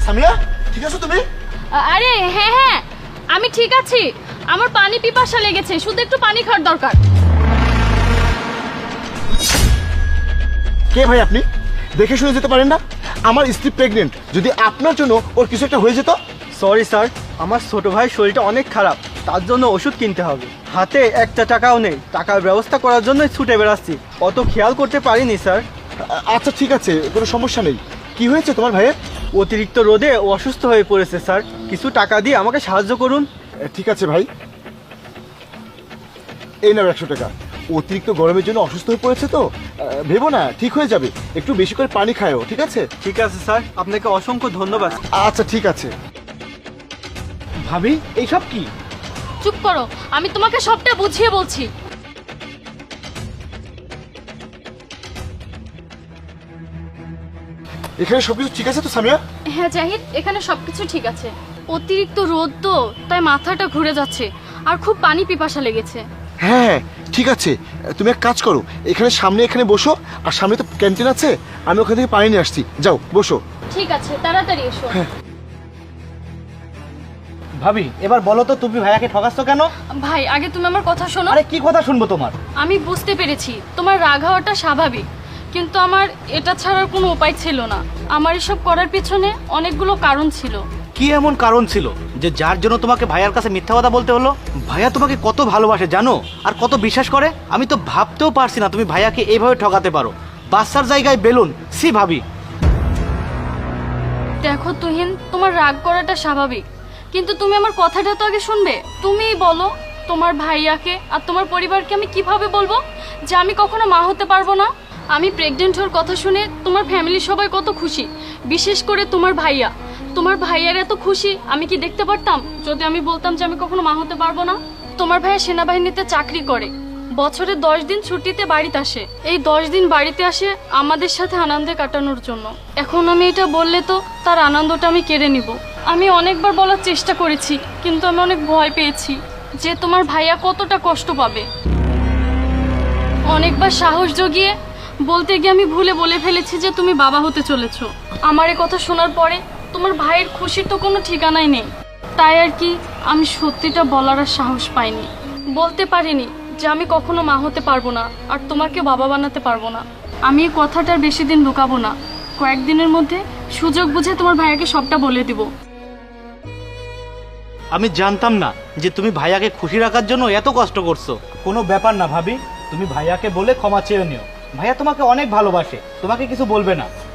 সামিয়া ঠিক আছো তুমি? আরে হ্যাঁ হ্যাঁ, আমি ঠিক আছি। আমার পানি পিপাসা লেগেছে, শুধু একটু পানি খাওয়ার দরকার। কে ভাই আপনি? দেখে শুনে যেতে পারেন না? আমার স্ত্রী প্রেগনেন্ট, যদি আপনার জন্য ওর কিছু একটা হয়ে যেত। সরি স্যার, আমার ছোট ভাইয়ের শরীরটা অনেক খারাপ, তার জন্য ওষুধ কিনতে হবে। হাতে একটা টাকাও নেই, টাকার ব্যবস্থা করার জন্যই ছুটে বেড়াচ্ছি, অত খেয়াল করতে পারিনি স্যার। আচ্ছা ঠিক আছে, কোনো সমস্যা নেই। কি হয়েছে তোমার ভাইয়ের? অতিরিক্ত রোদে ও অসুস্থ হয়ে পড়েছে স্যার, কিছু টাকা দিয়ে আমাকে সাহায্য করুন। ঠিক আছে ভাই, এই নাও 100 টাকা। অতিরিক্ত গরমের জন্য অসুস্থ হয়ে পড়েছে তো, ভেবো না, ঠিক হয়ে যাবে। একটু বেশি করে পানি খায়ও, ঠিক আছে? ঠিক আছে স্যার, আপনাকে অসংখ্য ধন্যবাদ। আচ্ছা ঠিক আছে। ভাবি এইসব কি? চুপ করো, আমি তোমাকে সবটা বুঝিয়ে বলছি। এখানে সবকিছু ঠিক আছে তো সামিয়া? হ্যাঁ জাহিদ, এখানে সবকিছু ঠিক আছে। অতিরিক্ত রোদ তো, তাই মাথাটা ঘুরে যাচ্ছে আর খুব পানি পিপাসা লেগেছে। হ্যাঁ হ্যাঁ ঠিক আছে, তুমি এক কাজ করো, এখানে সামনে এখানে বসো, আর সামনে তো ক্যান্টিন আছে, আমি ওখান থেকে পানি নিয়ে আসছি। যাও বসো। ঠিক আছে, তাড়াতাড়ি এসো। ভাবি এবার বলো তো তুমি ভাইয়াকে ঠকাচ্ছ কেন? ভাই আগে তুমি আমার কথা শোনো। আরে কি কথা শুনবো তোমার? আমি বুঝতে পেরেছি তোমার রাগ হওয়াটা স্বাভাবিক, কিন্তু আমার এটা ছাড়ার কোনো উপায় ছিল না। আমার এসব করার পিছনে অনেকগুলো কারণ ছিল। কি এমন কারণ ছিল যে যার জন্য তোমাকে ভাইয়ার কাছে মিথ্যা কথা বলতে হলো? ভাইয়া তোমাকে কত ভালোবাসে জানো, আর কত বিশ্বাস করে। আমি তো ভাবতেও পারছি না তুমি ভাইয়াকে এইভাবে ঠকাতে পারো। বাচ্চার জায়গায় বেলুন, সি ভাবি। দেখো তুহিন, তোমার রাগ করাটা স্বাভাবিক, কিন্তু তুমি আমার কথাটা তো আগে শুনবে। তুমিই বলো, তোমার ভাইয়াকে আর তোমার পরিবারকে আমি কিভাবে বলবো যে আমি কখনো মা হতে পারবো না? আমি প্রেগনেন্ট হওয়ার কথা শুনে তোমার ফ্যামিলির সবাই কত খুশি, বিশেষ করে তোমার ভাইয়া। তোমার ভাইয়ার এত খুশি আমি কি দেখতে পারতাম যদি আমি বলতাম যে আমি কখনো মা হতে পারবো না? তোমার ভাইয়া সেনাবাহিনীতে চাকরি করে, বছরে 10 দিন ছুটিতে বাড়িতে আসে। এই 10 দিন বাড়িতে আসে আমাদের সাথে আনন্দে কাটানোর জন্য। এখন আমি এটা বললে তো তার আনন্দটা আমি কেড়ে নিব। আমি অনেকবার বলার চেষ্টা করেছি, কিন্তু আমি অনেক ভয় পেয়েছি যে তোমার ভাইয়া কতটা কষ্ট পাবে। অনেকবার সাহস জগিয়ে বলতে গিয়ে আমি ভুলে বলে ফেলেছি যে তুমি বাবা হতে চলেছো। আমার এই কথা শোনার পরে তোমার ভাইয়ের খুশির তো কোনো ঠিকানাই নেই। তাই আর কি, আমি সত্যিটা বলার আর সাহস পাইনি, বলতে পারিনি যে আমি কখনো মা হতে পারবো না আর তোমাকে বাবা বানাতে পারবো না। আমি এই কথাটার বেশি দিন লুকাবো না, কয়েকদিনের মধ্যে সুযোগ বুঝে তোমার ভাইয়াকে সবটা বলে দিব। আমি জানতাম না যে তুমি ভাইয়াকে খুশি রাখার জন্য এত কষ্ট করছো। কোনো ব্যাপার না ভাবি, তুমি ভাইয়াকে বলে ক্ষমা চেয়ে নিও। ভাইয়া তোমাকে অনেক ভালোবাসে, তোমাকে কিছু বলবে না।